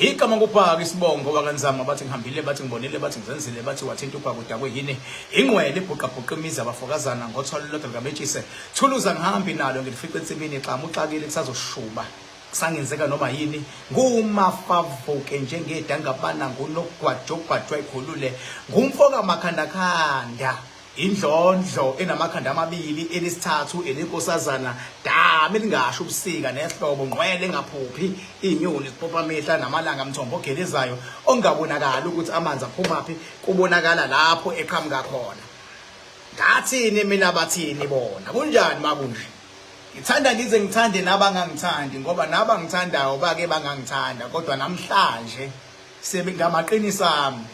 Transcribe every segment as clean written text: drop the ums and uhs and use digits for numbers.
Igama nguBhaka isibongo wakanzama bathi ngihambile bathi ngibonile bathi ngizenzile bathi wathinta uBhaka udakwe yini ingwele ibhuqa imizi abafokazana ngothwala lodwa ngabetshise thuluza ngihambi nalo ngilifice ensibini xama uxakile kusazoshuba kusangenzeka noma yini ngumafavuke njengedangabana ngunogwadjogwadjwa ikhulule ngumfoka makhanda khanda indlondlo enamakhanda amabili elisithathu elinkosazana dama elingasho ubusika nehlobo ngqwele ngaphuphi inyoni ziphopha amehla namalanga mthombo ogelezayo ongabonakala ukuthi amanzi aphumaphi kubonakala lapho eqhamuka khona ngathini mina bathini bona kunjani makunje ngithanda ngize ngithande nabangangithandi ngoba nabangithandayo bake bangangithanda kodwa namhlanje sebengamaqinisa ami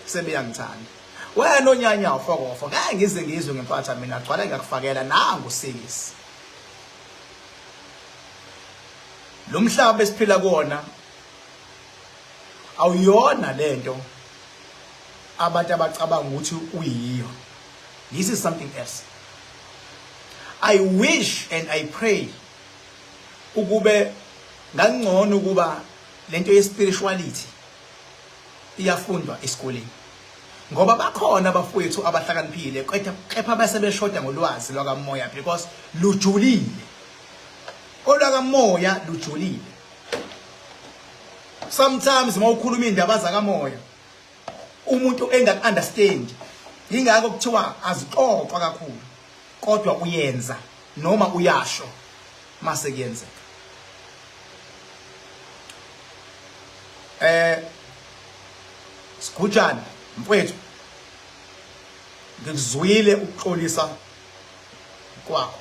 sebeyangithanda wena onyanya ufokofo ngeke ngize ngizwe ngempatha mina gcwala ngakufakela nangu sikisi lo mhlaba esiphila kuona awuyona lento abantu abacabanga ukuthi uyiyo. This is something else. I wish and I pray ukube ngangcono ukuba lento ye spirituality iyafundwa esikoleni ngoba bakhona abafowethu abahlakaniphile kepha basebeshoda ngolwazi lwakamoya because lujulile olwakamoya lujulile. Sometimes mawukhuluma indaba zakamoya umuntu engak understand ingakho kuthiwa azixoxwa kakhulu kodwa uyenza noma uyasho mase kuyenzeka. Sikujana mfowethu ngikuzwile ukuxolisa kwakho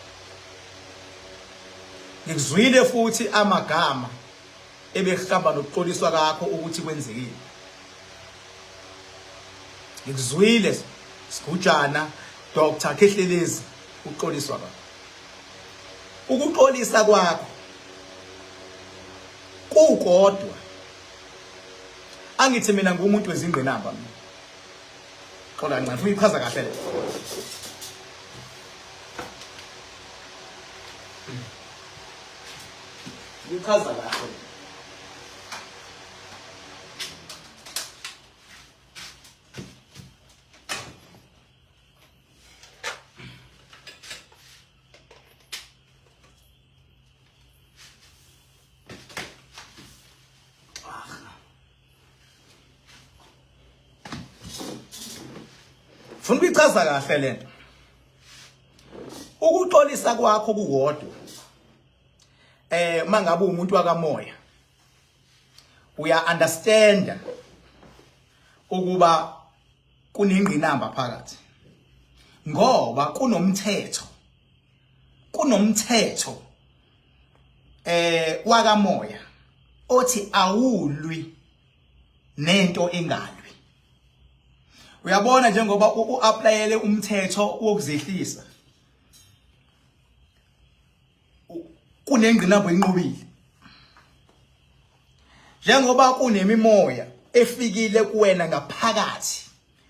ngikuzwile futhi amagama ebehlamba nokuxoliswa kakho ukuthi kwenzekile ngikuzwile Sikujana Dr. Khehlelezi uxoliswa kwakho ukuxolisa kwakho kukodwa angithi mina ngumuntu wezingqinamba mina xola ncane ufuna ichaza kahle le ichaza kahle Funa ukuchaza kahle lento ukuxolisa kwakho kukodwa mangabe umuntu wakamoya uya understand ukuba kunengqinamba phakathi ngoba kunomthetho wakamoya othi awulwi nento engalwi. Uyabona njengoba uapplyele umthetho wokuzehlisa kunengqinamba enqobile njengoba kunemimoya efikile kuwena ngaphakathi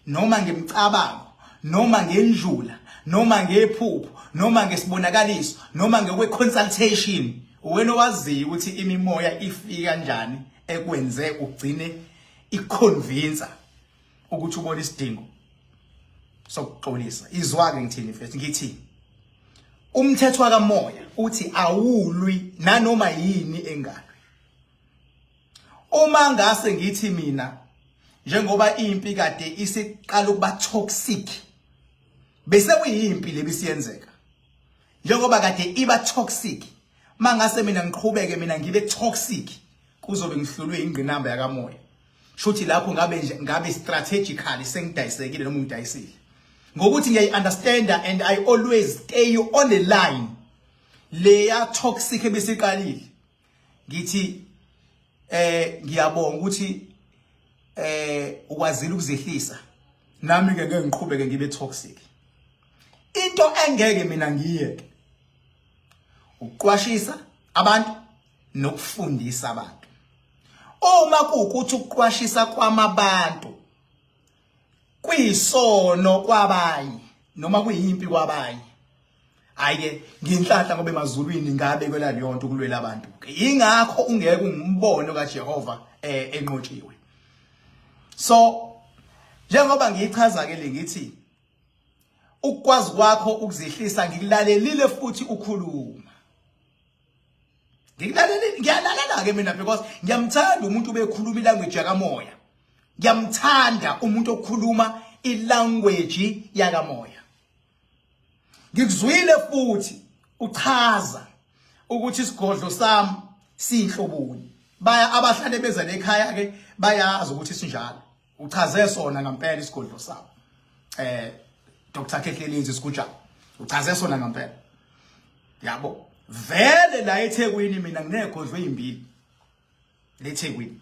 noma ngemicabango noma ngendlula noma ngephupho noma ngesibonakaliso noma ngekwe consultation wena waziyo ukuthi imimoya ifika kanjani ekwenze ugcine iconvince ukuthi ubone isidingo sokuxolisa. Izwake ngithini mfethu ngithi umthetho wakamoya uthi awulwi nanoma yini engalwi. Uma ngase ngithi mina njengoba impi kade isiqala ukuba toxic bese kuyimpi lebisiyenzeka njengoba kade iba toxic mangase mina ngiqhubeke mina ngibe toxic kuzobe ngihlulwe ingqinamba yakamoya shuthi lapho ngabe strategically sengidayisekile noma ngidayisile ngokuthi ngiyayi understand and I always stay on the line leya toxic ebesiqalile ngithi ngiyabonga ukuthi ukwazile ukuzehlisa nami ngeke ngiqhubeke ngibe toxic. Into engeke mina ngiyeke ukuqwashisa abantu nokufundisa abantu. Uma kuukuthi ukuqwashisa kwamabantu kuyisono kwabanye noma kuyimpi kwabanye ayike nginhlahla ngoba emazulwini ngabe kwela leyo nto kulwela abantu ingakho ungeke ungumbono kaJehova enqotshiwe. So njengoba ngiyichaza ke lengithi ukwazi kwakho ukuzihlisa ngikulalelile futhi ukhuluma. Ngiyalalela ke mina because ngiyamthanda umuntu obekhuluma ilanguage yakamoya. Ngiyamthanda umuntu okhuluma ilanguage yakamoya. Ngikuzwile futhi uchaza ukuthi isigodlo sami sinhloboni. Baya abahlale beza lekhaya ke bayazi ukuthi sinjalo. Uchaze sona ngempela isigodlo sami. Dr. Khehlelezi sikuja. Uchaze sona ngempela. Yabo. Vele la eThekwini mina nginegodlo ezimbili. LeThekwini.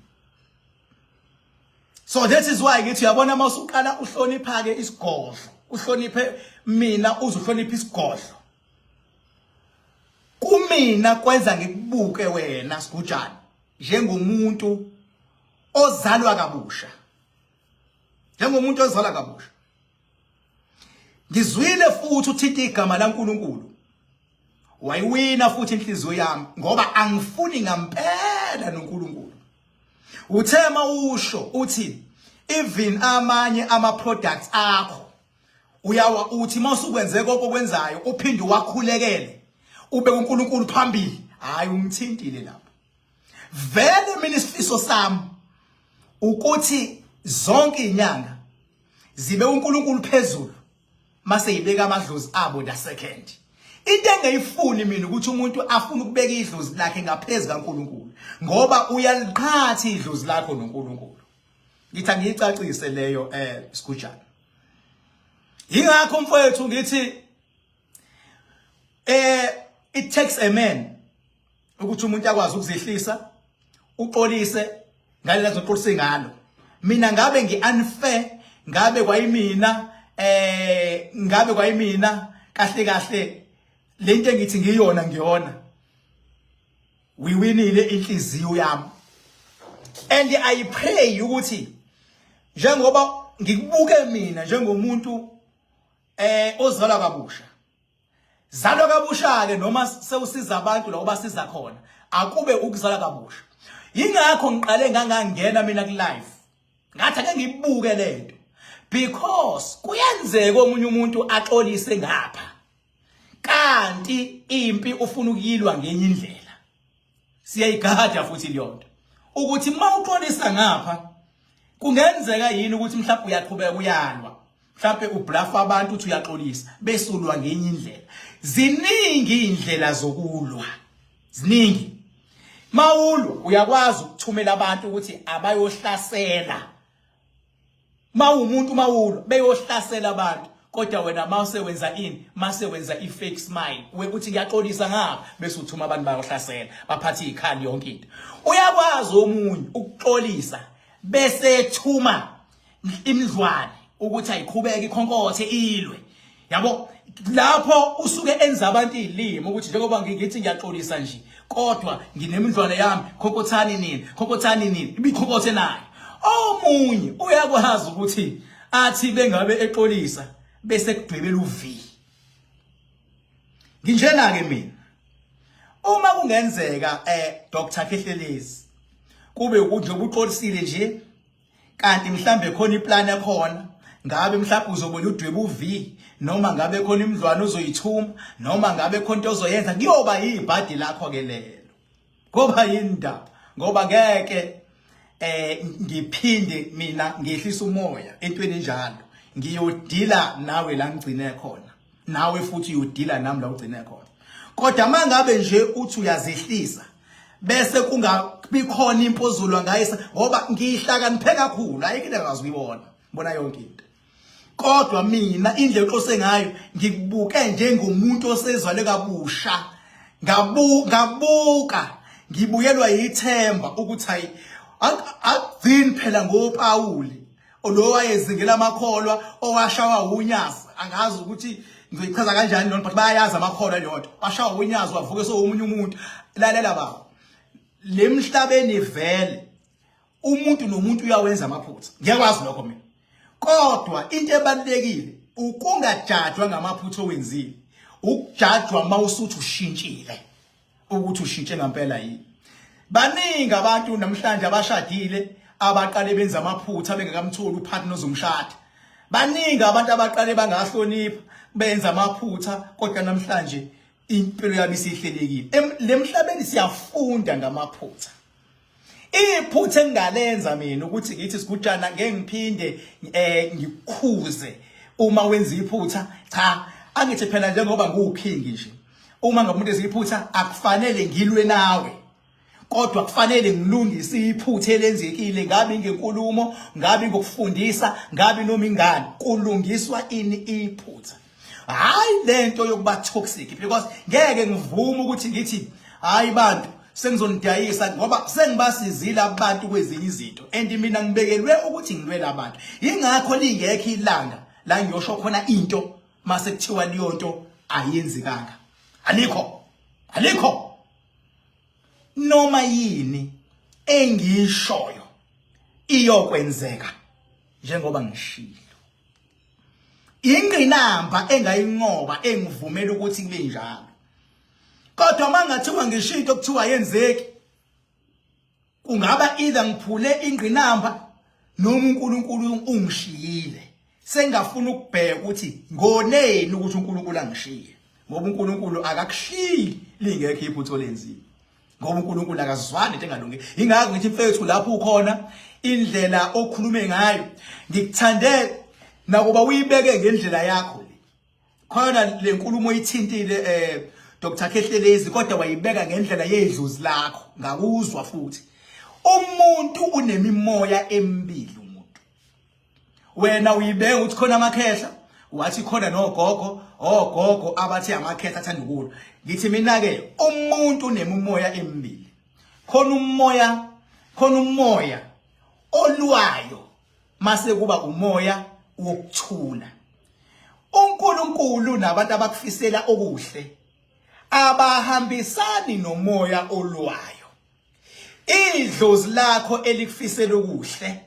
So that is why ngithi uyabona masuqala uhlonipha ke isigodlo. Uhloniphe mina uzohlonipha isigodlo. Kumina kwenza ngikubuke wena sikujani njengomuntu ozalwa kabusha. Njengomuntu ozalwa kabusha. Ngizwile futhi uthithi igama laNkulunkulu. Wayiwina futhi inhliziyo yami ngoba angifuni ngempela noNkulunkulu. Uthema usho uthi even amanye ama products akho uyawa uthi mawusukwenze konke okwenzayo uphinde wakhulekele ube uNkulunkulu phambili. Hayi umthintile lapha. Vele mina isifiso sami ukuthi zonke inyanga zibe uNkulunkulu phezulu mase yibeka amadlozi abo da second. Into engeyifuni mina ukuthi umuntu afune ukubeka idlozi lakhe ngaphezulu kaNkulunkulu ngoba uyaliqhatha idlozi lakho noNkulunkulu. Ngithi ngiyicacise leyo sikujana. Yingakho mfowethu ngithi it takes a man ukuthi umuntu akwazi ukuzihlisa uxolise ngalezo xoliswe ngalo. Mina ngabe ngiunfair ngabe kwayimina kahle kahle lento engithi ngiyona wiwinile inhliziyo yami. And I pray ukuthi njengoba ngikubuke mina njengomuntu ozalwa kabusha. Zalwa kabusha ke noma sewusiza abantu la obasiza khona akube ukuzalwa kabusha. Yingakho ngiqale ngangangena mina ku live. Ngathi ake ngibuke lento because kuyenzeka omunye umuntu axolise ngapha. Kanti impi ufuna ukuyilwa ngenye indlela. Siyayigada futhi leyonto. Ukuthi mawuxolisa ngapha kungenzeka yini ukuthi mhlawumbe uyaqhubeka uyalwa. Mhlawumbe ublafa abantu uthi uyaxolisa bese ulwa ngenye indlela. Ziningi indlela zokulwa. Ziningi. Mawulwa uyakwazi ukuthumela abantu ukuthi abayohlasela. Mawumuntu mawulwa beyohlasela abantu. Kodwa wena mawusewenza ini? Masewenza i-fake smile. Wekuthi ngiyaxolisa ngapha bese uthuma abantu bayohlasela. Baphatha ikhali yonke into. Uyakwazi omunye ukuxolisa bese ethuma imidlwane ukuthi ayiqhubeke ikhonkothe ilwe. Yabo lapho usuke enza abantu izilimo ukuthi njengoba ngithi ngiyaxolisa nje kodwa nginemidlwane yami khonkothani nini ibikhokothe nayo. Omunye uyakwazi ukuthi athi bengabe exolisa bese kugcwebela uvi. Nginjena ke mina uma kungenzeka Dr. Khehlelezi kube ukuthi ubuxolisile nje kanti mhlambe khona iplan ekhona ngabe mhlawumbe uzobona udweba uvi noma ngabe khona imidlwane uzoyithuma noma ngabe khona into ozoyenza kuyoba yibhadi lakho ke lelo. Ngoba yindaba ngoba ngeke ngiphinde mina ngehlisa umoya entweni enjalo. Ngiyodila nawe la ngigcine khona. Nawe futhi uyodila nami la ugcine khona. Kodwa mangabe nje uthi uyazihlisa bese kungabi khona impozulwa ngayisa ngoba ngihlakaniphe kakhulu ayike ngazi uyibona. Bona yonke into. Kodwa mina indlela oxose ngayo ngikubuke njengomuntu osezwale kabusha. Ngabuka ngibuyelwa yithemba ukuthi hayi akuzini phela ngoPawuli lo wayezingela amakholwa owashawa unyasa. Angazi ukuthi ngizoyichaza kanjani lona but bayayazi amakholwa lento. Washawa unyasa wavuke sowomunye umuntu. Lalela baba. Lemhlabeni vele umuntu nomuntu uyawenza amaphutha. Ngiyakwazi lokho mina. Kodwa into ebalekile ukungajajwa ngamaphutha owenzile. Ukujajwa mawusuthi ushintshile ukuthi ushintshe ngempela yini. baningi abantu namhlanje abashadile abaqale benza amaphutha bengakamtholi upartner ozomshada. Baningi abantu abaqale bangahlonipha benza amaphutha kodwa namhlanje impilo yabo isihlelekile. Lemhlabeni siyafunda ngamaphutha. Iphutha engalenza mina ukuthi ngithi sigujana ngeke ngiphinde ngikhuze uma wenza iphutha. Cha, angithi phela njengoba ngukingi nje. Uma ngamuntu eziphutha akufanele ngilwe nawe. Kodwa kufanele ngilungise iphutha elenzekile, ngabe ngenkulumo, ngabe ngokufundisa, ngabe noma ingane, kulungiswa ini iphutha. Hayi lento yokuba toxic, because ngeke ngivume ukuthi ngithi hayi bantu sengizonidayisa ngoba sengibasizile abantu kwezinye izinto and mina ngibekelwe ukuthi ngilwele abantu. Ingakho lingekho ilanga la ngiyosho khona into mase kuthiwa leyo nto ayenzekanga. Alikho. Noma yini engiyishoyo iyokwenzeka njengoba ngishilo. Ingqinamba engayinqoba engivumela ukuthi kube njalo. Kodwa mangathiwa ngishinto kuthiwa yenzeki, kungaba either ngiphule ingqinamba noma uNkulunkulu ungishiyile. Sengafuna ukubheka ukuthi ngoneni ukuthi uNkulunkulu angishiye. Ngoba uNkulunkulu akakushiyi lingekho iphutho lenzile. Ngoba uNkulunkulu akazwani into engalungile. Ingakho ngithi mfethu lapho ukhona indlela okhulume ngayo ngikuthande nakuba uyibeke ngendlela yakho le. Khona le nkulumo ithintile Dr. Khehlelezi kodwa wayibeka ngendlela yedluzi lakho ngakuzwa futhi. Umuntu unemimoya emibili umuntu. Wena uyibeka ukuthi khona amakhehla, wathi khona ogogo abathi amakhehla athanda ukula. Ngithi mina ke umuntu unemimoya emibili. Khona umoya olwayo mase kuba umoya wokuthula. uNkulunkulu nabantu abakufisela okuhle abahambisani nomoya olwayo. Idlozi lakho elikufisela okuhle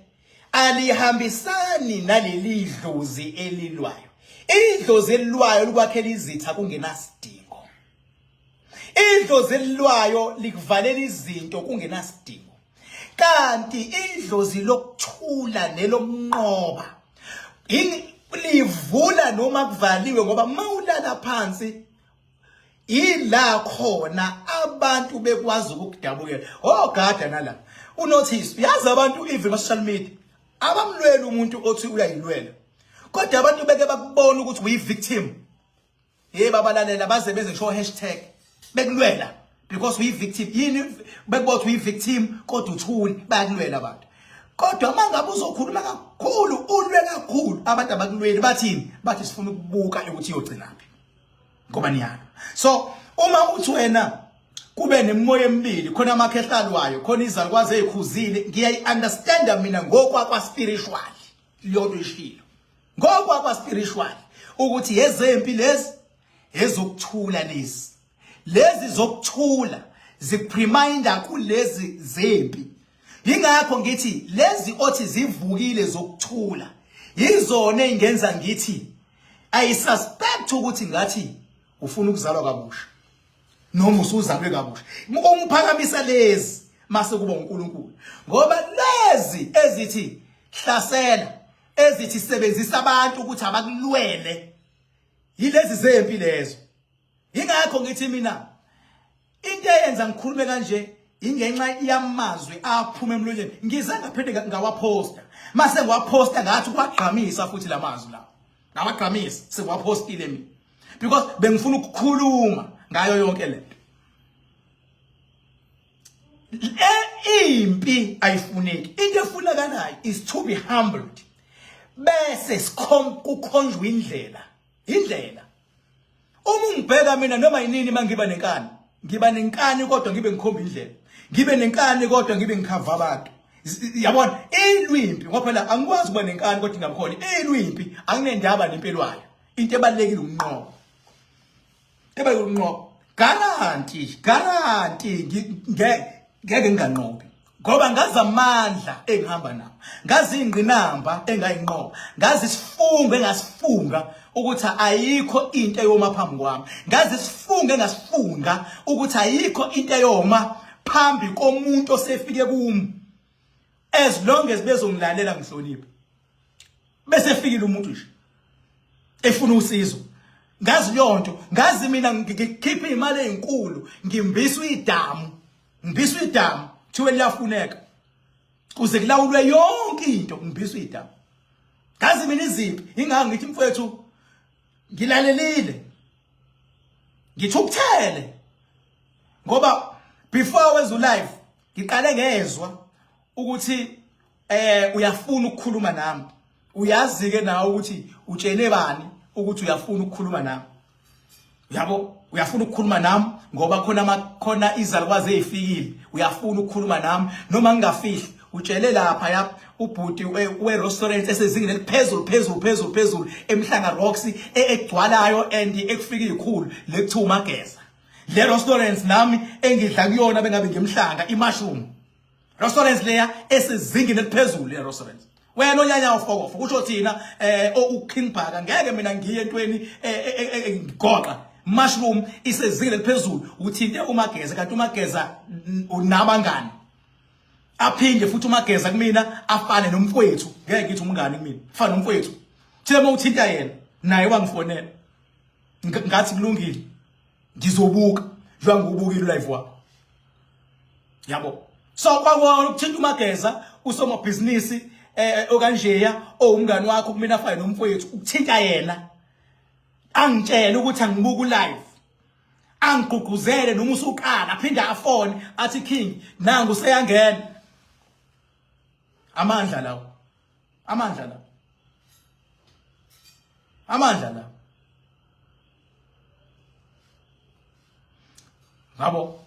alihambisani naleli dlozi elilwayo. Idlozi elilwayo likwakhela izitha kungenasidingo. Idlozi elilwayo likuvalela izinto kungenasidingo. Kanti idlozi lokuthula nelomnqoba livula noma kuvaliwe ngoba mawulala phansi ila khona abantu bekwazi ukudabukela. Gada nala unotice yazi abantu even social media abamlwela umuntu othi uyayilwela kodwa abantu beke bakubona ukuthi uyi victim. Babalalela baze beze show hashtag bekulwela because uyi victim. Yini bekubothi uyi victim kodwa uthuli bayakulwela abantu. Kodwa mangabe uzokhuluma kakhulu ulwe kakhulu abantu abakulweli bathini bathi sifuna ukubuka ukuthi iyogcinaphi ngoba niyana. So uma uthi wena kube nemoya emibili khona amakhehlalo khona izalukwazi ezikhuzile ngiyayi-understanda mina ngokwakwa spiritual liyonto ishilo ngokwakwa spiritual ukuthi yezempi lezi ezokuthula lezi zokuthula zipreminder kulezi zempi. Ingakho ngithi lezi othi zivukile zokuthula yizona engenza ngithi I suspect ukuthi ngathi ufuna ukuzalwa kabusha noma usuzalwe kabusha. Ungiphakamisa lezi mase kuba uNkulunkulu ngoba lezi ezithi hlasela ezithi sebenzisa abantu ukuthi abakulwele yilezi zempi lezo. Ingakho ngithi mina into eyenza ngikhulume kanje ingenxa yamazwi aphuma emlonyeni. Ngize ngaphinde ngawaposta mase ngiwaposta ngathi kwagqamisa futhi lamazwi lawo ngawagqamisa sengwapostile mina because bengifuna ukukhuluma ngayo yonke lento. Impi ayifuneki. Into efunakalayo is to be humbled bese kukhonjwa indlela. Uma ungibheka mina noma yinini mangiba nenkani kodwa ngibe ngikhomba indlela. Ngibe nenkani kodwa ngibe ngikhava abantu. Yabona ilwimpi ngoba phela angikwazi ukuba nenkani kodwa ngingakhona. Ilwimpi anginendaba nempilo yayo. Into ebalekile ukunqoba. Guarantee ngeke nginganqobi ngoba ngazi amandla engihamba nawo. Ngazi ingqinamba engayinqoba. Ngazi isifungo engasifunga ukuthi ayikho into eyoma phambi kwami. Ngazi isifungo engasifunga ukuthi ayikho into eyoma phambi komuntu osefike kimi as long as bezongilalela ngihloniphe bese fikile umuntu nje efuna usizo ngazi yonto ngazi mina ngikhipha imali ezinkulu ngimbisa idamu thiwe liyafuneka kuze kulawulwe yonke into ngimbisa idamu ngazi mina iziphi ingaka ngithi mfowethu ngilalelile ngithukuthele ngoba before wenza live ngiqale ngezwe ukuthi uyafuna ukukhuluma nami uyazi ke nawe ukuthi utshene bani ukuthi uyafuna ukukhuluma nami yabo uyafuna ukukhuluma nami ngoba khona izalukwazi ezifikile uyafuna ukukhuluma nami noma ngingafihli utshele lapha ya ubhuti we-restaurant esezingeni eliphezulu emhlanga rocks egcwalayo and ekufika izikhulu lekuthiwa uMageza le restaurant nami engidla kuyona bengabe ngemhlanga imushroom restaurant leya esezingeni eliphezulu le restaurant wena onyanya ufokofo kusho thina uKhehlelezi ngeke mina ngiye entweni ngigoqa mushroom isezingeni eliphezulu uthinte uMageza kanti uMageza unabangani aphinde futhi uMageza kumina afane nomfowethu ngeke ngithi umngani kumina afane nomfowethu thema uthinta yena naye wangifonela ngathi kulungile ngizobuka njengoba ngubukile live wakho yabo so kwakona ukuthinta uMageza usomabhizinisi okanjeya umngani wakho kumina afane nomfowethu ukuthinta yena angitshela ukuthi angibuka live angigqugquzele noma usukana aphinda afone athi King nangu seyangena amandla lawo ngabo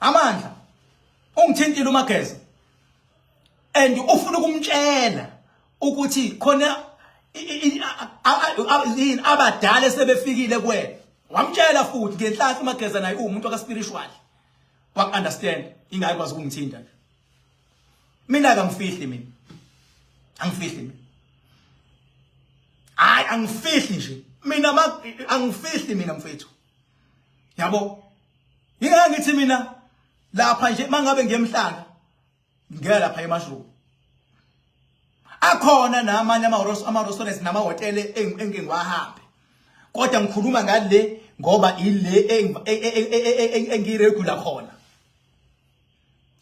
amandla ungithintile uMageza and ufuna ukumtshela ukuthi khona abadala sebefikile kuwena wamtshela futhi ngenhlanhla uMageza naye umuntu akaspiritual understand ingeke kwazi ukungithinta nje mina angifihli mina angifihli nje mina angifihli mina mfethu yabo ingeke ngithi mina lapha nje mangabe ngiyemhlanga ngeke lapha emushroom akhona namanye ama-restaurants namahotele engiwahambe kodwa ngikhuluma ngale ngoba ile engiregular khona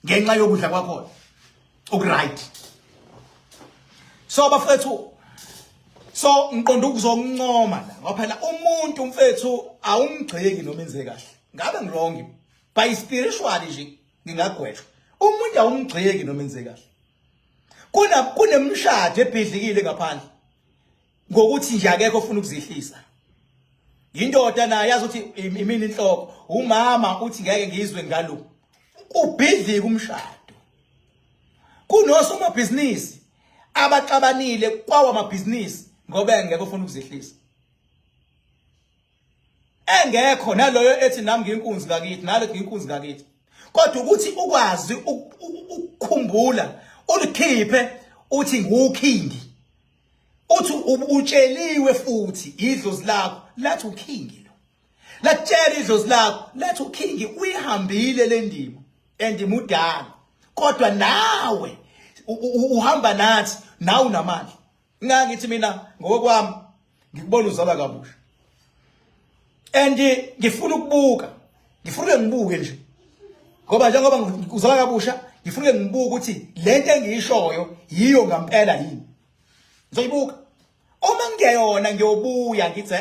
ngenxa yokudla kwakhona okright so bafethu so ngiqonda ukuzoncoma la ngoba phela umuntu mfethu awumgceki noma enze kahle ngabe ngilongi by spiritually nje ngingagwetshwa umuntu awumgceki noma enze kahle kunemshado ebhidlikile ngaphandle ngokuthi nje akekho ufuna ukuzihlisa indoda naye yazi ukuthi imini inhloko umama uthi ngeke ngizwe ngalo ubhidlika umshado kunosomabhizinisi abaxabanile kwawa amabhizinisi ngoba ngeke ufuna ukuzihlisa engekho naloyo ethi nami ngiyinkunzi ngakithi nalo ngiyinkunzi ngakithi kodwa ukuthi ukwazi ukukhumbula ulikhiphe uthi ngukingi uthi utsheliwe futhi idlozi lakho lathi ukingi lo latshela idlozi lakho lathi ukingi uyihambile le ndima endimudala kodwa nawe uhamba nathi nawe unamandla ngangithi mina ngokwami ngikubona uzala kabusha and ngifuna ukubuka ngifuna ngibuke nje ngoba njengoba uzala kabusha ngifuna ngibuke ukuthi lento engiyishoyo yiyo ngempela yini ngizoyibuka uma ngiyona ngiyobuya ngithi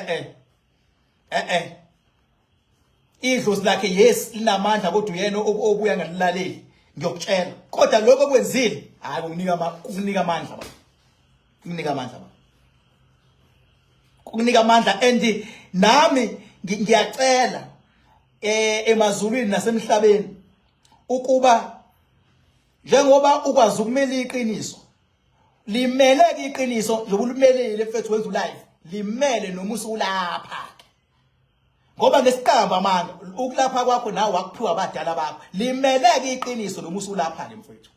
idlozi lakhe yes linamandla kodwa uyena obuya ngalilaleli ngiyokutshela kodwa lokho okwenzile hayi kukunika amandla kukunika amandla and nami ngiyacela emazulwini nasemhlabeni ukuba njengoba ukwazi ukumela iqiniso limele iqiniso njengoba ulimelele mfethu wenza live limele noma usulapha ngoba ngesiqamba manje ukulapha kwakho nawe wakuphiwa abadala bakho limele iqiniso noma usulapha le mfethu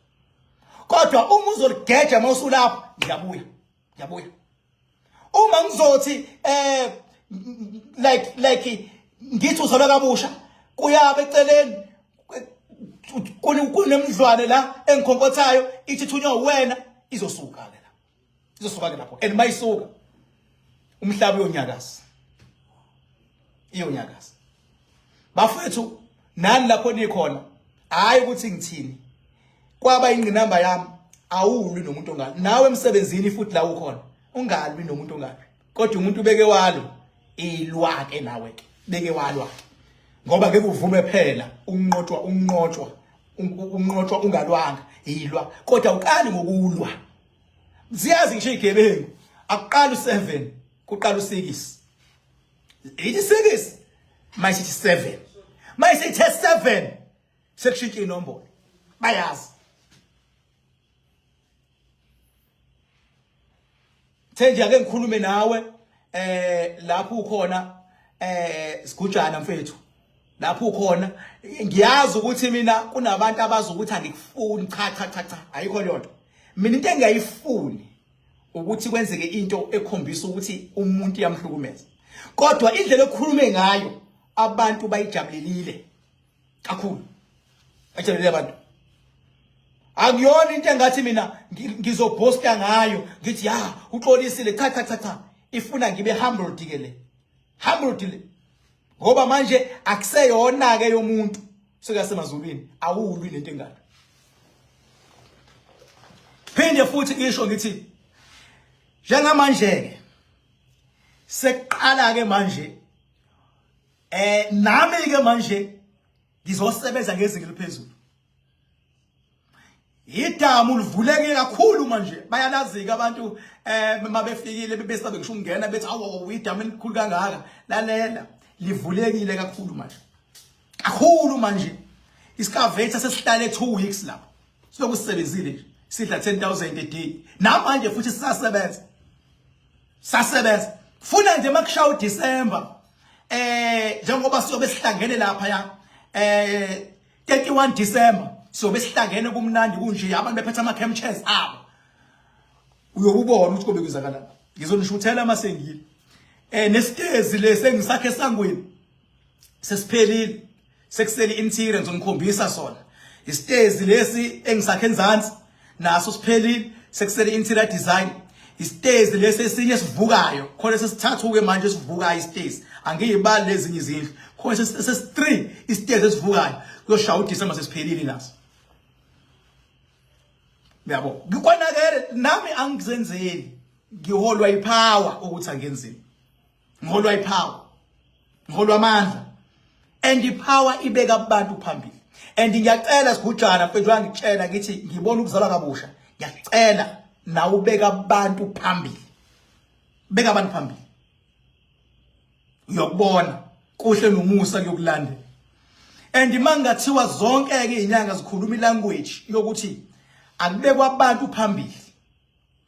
kodwa uma uzoligeja mawusulapha ngiyabuya uma ngizothi like ngithi uzalwa kabusha kuyaba eceleni kunemdlwane la engikhonkothayo ithi thunywa wena izosuka ke la. Izosuka ke lapho. And mayisuka umhlaba uyonyakaza. Iyonyakaza. Bafethu nani lapho nikhona hayi ukuthi ngithini. Kwaba ingqinamba yami awulwi nomuntu ongabi. Nawe emsebenzini futhi la ukhona ungalwi nomuntu ongabi. Kodwa umuntu ubeke walo ilwake nawe ke. Beke walwa. Ngoba ngeke uvume phela unqotshwa ungalwanga ilwa kodwa uqali ngokulwa. Ziyazi ngisho igebengu akuqala u7 kuqala u6. Ithi 6 mayisithi 7. Mayisithi 7 sekushintsha inombolo. Bayazi. Thenje ake ngikhulume nawe lapho ukhona sigujana mfethu. Lapho ukhona ngiyazi ukuthi mina kunabantu abazi ukuthi angikufuni cha ayikho lento. Mina into engiyayifuni ukuthi kwenzeke into ekhombisa ukuthi umuntu yamhlukumeza. Kodwa indlela ekhulume ngayo abantu bayijabulelile kakhulu. Bayijabulele abantu. Akuyona into engathi mina ngizobhosta ngayo ngithi ya uxolisile cha ifuna ngibe humbled ke le. Humbled le. Ngoba manje akuseyona ke yomuntu sekasemazulwini awulwi lento engaka. Phinde futhi ngisho ngithi njengamanje ke seqala ke manje nami ke manje ngizosebenza ngezinga eliphezulu. Idamu livuleke kakhulu manje bayalazi ke abantu mabefikile bebesabe ngisho ungena bethi awu idamu elikhulu kangaka lalela livulekile kakhulu manje. Kakhulu manje. Iskavetha sesihlale 2 weeks lapho. Siloku sisebenzile nje. Sidla 10,000 a day. Namanje futhi sisasebenza. Sasebenza. Funa nje makushaya uDecember. Njengoba siyobe sihlangene lapha ya 31 December siyobe sihlangene kumnandi kunje abantu bephethe ama camp chairs abo. Uyobubona ukuthi kobe kuzakala. Ngizonishuthela masengile. Nesitezi lesengisakhe sangweni sesiphelile sekusele interior ngizongikhombisa sona. Isitezi lesi engisakhe enzansi naso siphelile sekusele interior design. Isitezi lesi esinye sivukayo khona sesithathu ke manje sivukayo isitezi angiyibali lezinye izindlu khona sesi3 isitezi esivukayo kuyoshaya uDecember sesiphelile naso. Yabo ngikwanakele nami angizenzeli ngiholwa ipower ukuthi angenzini. Ngiholwa ipower. Ngiholwa amandla. And ipower ibeka abantu phambili. And ngiyacela sigujana mfethu wangitshela ngithi ngibona ukuzalwa kabusha. Ngiyacela na ubeka abantu phambili. Beka abantu phambili. Uyokubona kuhle nomusa kuyokulandela. And mangathiwa zonke ke inyanga zikhuluma ilanguage yokuthi akubekwa abantu phambili.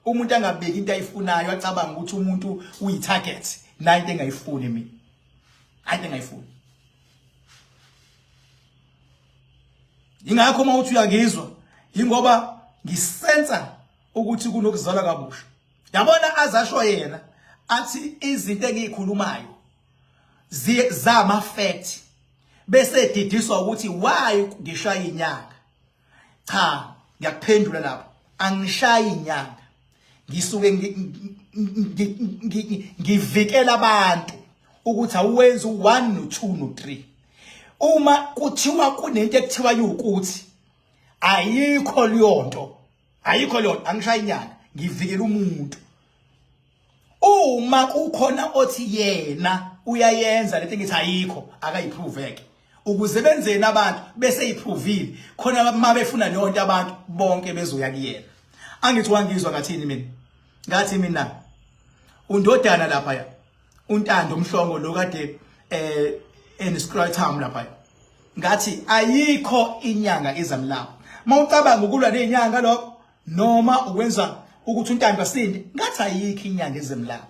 Umuntu angabeki into ayifunayo acabanga ukuthi umuntu uyitarget. Na into engayifuni mina. Into engayifuni. Ingakho mawuthi uyangizwa ingoba ngisensa ukuthi kunokuzalwa kabusha. Yabona azasho yena athi izinto engikhulumayo zama fact bese didiswa ukuthi why ngishaya inyanga. Cha, ngiyakuphendula lapho. Angishaya inyanga. Ngisuke ngivikela abantu ukuthi awenze u1 no2 no3. Uma kuthiwa kunento ekuthiwa ukuthi ayikho liyonto angishaya inyanga ngivikela umuntu. Uma kukhona othi yena uyayenza lento ngithi ayikho akayiproveke ukuze benzeni abantu bese iprovile khona mabefuna leyo nto abantu bonke bezoya kuyena. Angithi wangizwa ngathini mina? Ngathi mina undodana lapha ya untando umhlongo lo kade eniscrotum lapha ngathi ayikho inyanga ezamlapha. Mawucabanga ukulwa nezinyanga lokho noma ukwenza ukuthi untando asinde ngathi ayikho inyanga ezamlapha.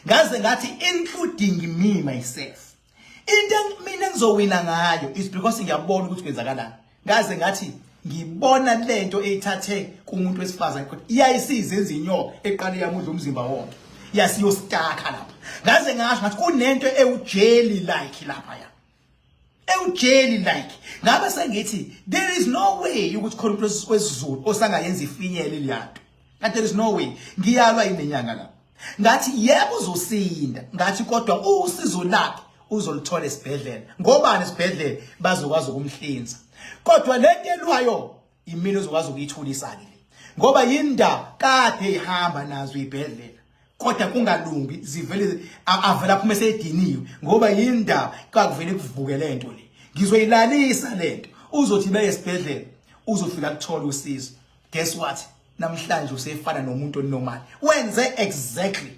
Ngaze ngathi including me myself. Into mina engizowina ngayo is because ngiyabona ukuthi kwenzakalani. Ngaze ngathi ngibona lento eyithathe kumuntu wesifazane kodwa iyayisiza ezinyo eqale yamudla umzimba wonke. Yasiyostaka lapha. Ngaze ngasho ngathi kunento ewujeli like lapha ya. ewujeli like ngabe sengithi there is no way ukuthi khona umuntu wesizulu osangayenza ifinyele liyanto. There is no way. Ngiyalwa inenyanga la. Ngathi yebo uzosinda, ngathi kodwa usizo lakhe uzolithola esibhedlela. Ngobani esibhedlela bazokwazi ukumhlinza. Kodwa lento elwayo imini uzokwazi ukuyithulisa ke. Ngoba yinda kade ihamba nazo ibhedlela. Kodwa kungalungi zivele avela phuma esediniwe ngoba yinda kakuvele kuvuke lento le. Ngizoyilalisa lento. Uzothi beye esibhedlela, uzofika kuthola usizo. Guess what? Namhlanje usefana nomuntu onormal. Wenze exactly.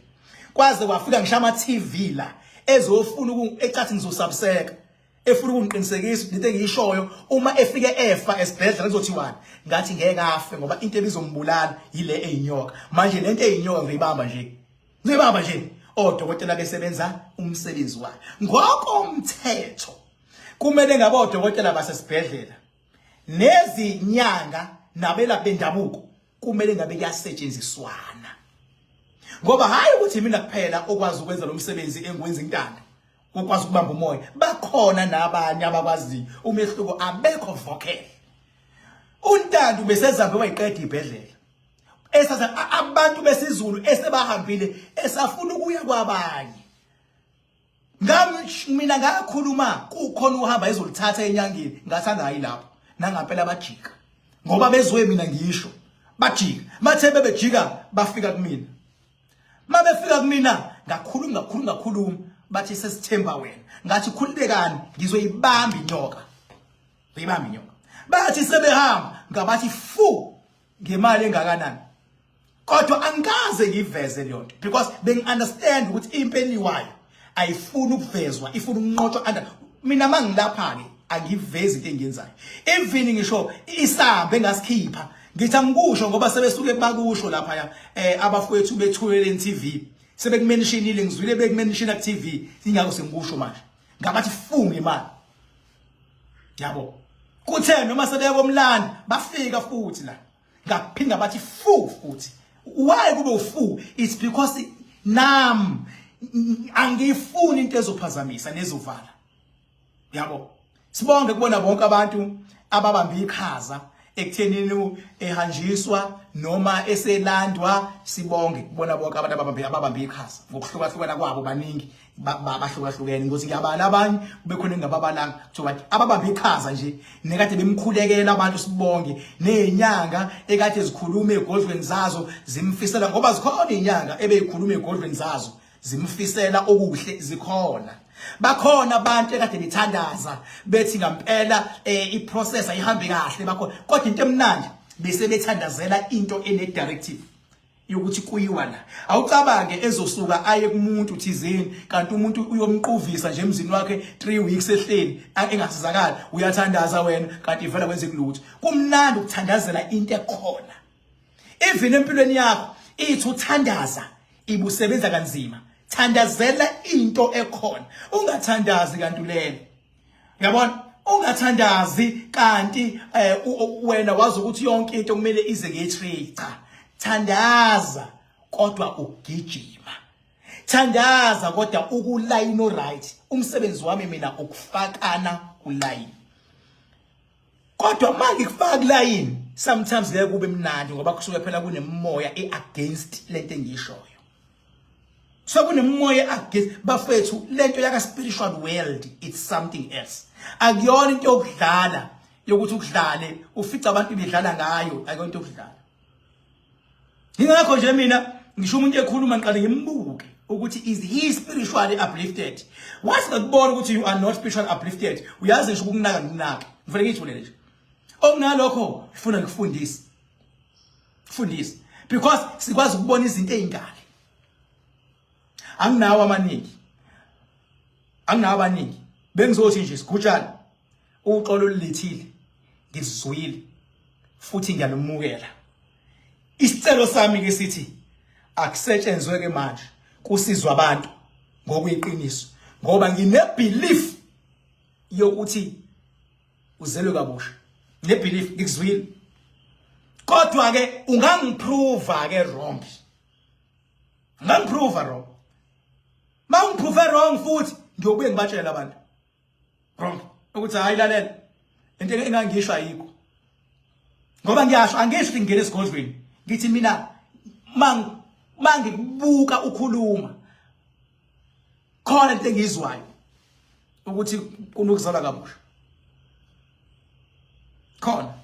Kwaze kwafika ngisha ama TV la ezofuna ecathi ngizosubseka. Efuna ukungiqinisekisa into engiyishoyo uma efike efa esibhedlela ezothi wani ngathi ngeke afe ngoba into ebizombulala yile eyinyoka. Manje lento eyinyoka ngiyibamba nje. Ngiyibamba nje. Odokotela besebenza umsebenzi wakhe. Ngokomthetho kumele ngabe odokotela basesibhedlela nezinyanga nabela bendabuko kumele ngabe kuyasetshenziswana. Ngoba hayi ukuthi mina kuphela okwazi ukwenza lo msebenzi engwenza intanda. Ukwazi ukubamba umoya. Bakhona nabanye abakwazi umehluko abekho vocal. Untando besezambe wayiqeda ibhedlela. Esaza abantu besizulu esebahambile esafuna ukuya kwabanye. Mina ngakhuluma kukhona uhamba ezolithatha enyangeni ngathanda hayi lapho nangampela bajika. Ngoba bezwe mina ngisho bajika. Bathe bebejika bafika kumina. Mabefika kumina ngakhuluma bathi sesithemba wena. Ngathi khululekani ngizoyibamba inyoka. Ngiyibamba inyoka. Bathi sebehamba ngabathi fu ngemali engakanani. Kodwa angikaze ngiveze le nto because bengi understand ukuthi impeni wayo ayifuni ukuvezwa, ifuna ukunqotshwa under mina mangilapha ke angivezi into engiyenzayo. Even ngisho isambe engasikhipha ngithi angikusho ngoba sebesuke bakusho lapha abafowethu bethulele TV sebekumentionile ngizwile bekumention ku TV ingakho sengikusho manje ngabathi funga imali yabo kuthe noma sebeyabomlandi bafika futhi la ngaphinda bathi futhi why kube ufu it's because angifuni into ezophazamisa nezovala yabo sibonge kubona bonke abantu ababamba ikhaza ekuthenini ehanjiswa noma eselandwa sibonge kubona bonke abantu ababamba ikhaza ngokuhlukahlukana kwabo baningi bahlukahlukene ngokuthi ngiyabala abanye bekhona ngababalanga kuthiwa ababamba ikhaza nje nekade bemkhulekela abantu sibonge nezinyanga ekade zikhuluma egodlweni zazo zimfisela ngoba zikhona izinyanga ebeyikhuluma egodlweni zazo zimfisela okuhle zikhona. Bakhona abantu ekade bethandaza bethi ngampela iprocess ayihambi kahle bakhona kodwa into emnandi bese bethandazela into ene directive yokuthi kuyiwa la awucabange ezosuka aye kumuntu thizeni kanti umuntu uyomquvisa nje emzini wakhe 3 weeks ehleli engasizakala uyathandaza wena kanti ivela kwenze kulutho. Kumnandi ukuthandazela into ekhona even empilweni yakho ithi uthandaza ibusebenza kanzima. Thandazela into ekhona ungathandazi kanti ulele yabona ungathandazi kanti wena wazi ukuthi yonke into kumele ize ngetrade. Cha, thandaza kodwa ugijima, thandaza kodwa ukuline right. Umsebenzi wami mina ukufakana kuline kodwa manje kufaka kuline sometimes ngeke kube mnandi ngoba kusuke phela kunemoya against lento engiyishoyo. So kunemoya against bafethu lento yaka spiritual world it's something else. Akuyona into yokudlala yokuthi ukudlale ufica abantu bedlala ngayo akuyona into yokudlala. Ingakho nje mina ngisho umuntu ekhuluma ngiqale ngimbuke ukuthi is he spiritually uplifted. What's not born ukuthi you are not spiritually uplifted. Uyazi ngisho ukunaka nginaka. Ngifike ngithule nje. Okunalokho ufuna ngikufundise. Fundisa because sikwazi ukubona izinto ezinkali. Anginawo abaningi bengizothi nje sigutshana uxolo lilithile ngizizwile futhi ngiyalumukela. Isicelo sami ke sithi akusetshenzwe ke manje kusizwa abantu ngokuyiqiniso ngoba ngine belief yokuthi uzelwe kabusha ne belief ngizwile kodwa ke ungangiprova ke wrong. Ngangiprova wrong. Mawungiprove wrong futhi ngiyobuye ngibatshela abantu wrong ukuthi hayi lalela into engangisho ayikho ngoba ngiyasho angisho ukuthi ngingena esigodlweni ngithi mina mangikubuka ukhuluma khona into engizwayo ukuthi kunokuzalwa kabusha khona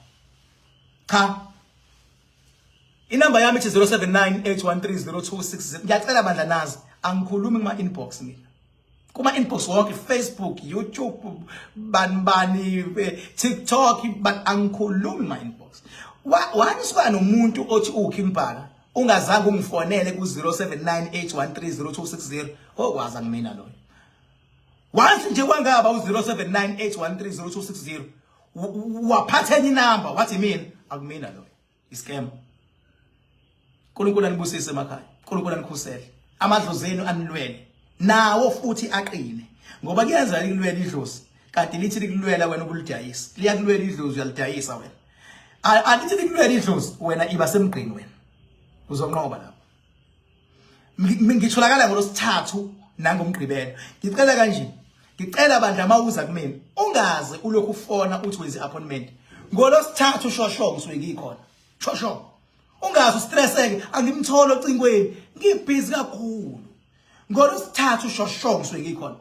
cha inamba yami ithi 0798130260 ngiyacela bandla nazi angikhulumi kuma inbox mina kuma inbox wonke Facebook YouTube banibani TikTok angikhulumi ma inbox waniswa nomuntu othi ukhi uMbhaka ungazange ungifonele ku 0798130260 okwazi angimina loyo wathi nje kwangaba u 0798130260 waphatheni inamba wathi mina akumina loyo iscam uNkulunkulu anibusise emakhaya uNkulunkulu anikhusele amadlo zenu anilwele nawo futhi aqine ngoba kuyenza likulwela idlozi kanti lithi likulwela wena ubulidayisa liyakulwela idlozi uyalidayisa wena alithi likulwela idlozi wena iba semgqini wena uzonqoba lapho ngitholakala ngolosithathu nangomgqibelo ngicela kanje ngicela bandla amawuza kumina ungaze ulokhu ufona uthi wenze appointment ngolosithathu shosho ngisuke ngikhona shosho ungaze ustresseke angimthola ocingweni ngibhizi kakhulu ngolosithathu shosho ngisuke ngikhona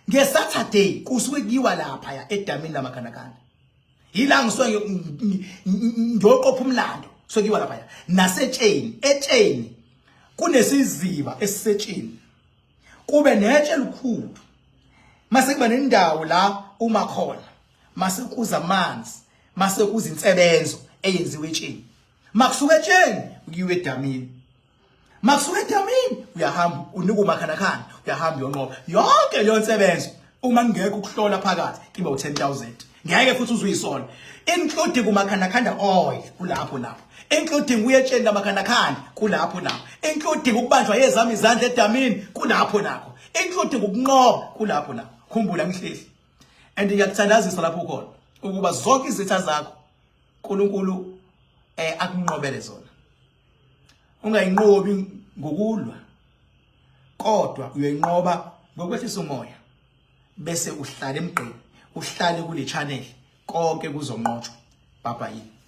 ngeSaturday kusuke kuyiwa lapha ya edamini lamakhanakana yila ngisuke ngiyoqopha umlando sokuyiwa lapha ya etsheni kunesiziba esisetsheni kube netshe likhulu mase kuba nendawo la uma khona mase kuza amanzi mase kuza insebenzo eyenziwe etsheni makusuka etsheni uyiwe edamini makusuka edamini uyahamba unika umakhanakana uyahamba uyonqoba yonke leyo nsebenzo uma ngeke ukuhlola phakathi kiba u10000 ngeke futhi uzuyisona including umakhanakana oil kulapho lapho including uyetsheni lamakhanakana kulapho lapho including ukubanjwa yezami izandla edamini kulapho nakho including ukunqoba kulapho nakho khumbula ngihleli and ngiyakuthandazisa lapho khona ukuba zonke izitha zakho uNkulunkulu akunqobele zona ungayinqobi ngokulwa kodwa uyayinqoba ngokwehlisa umoya bese uhlala emgqeni uhlale kule channel konke kuzonqotshwa bye bye.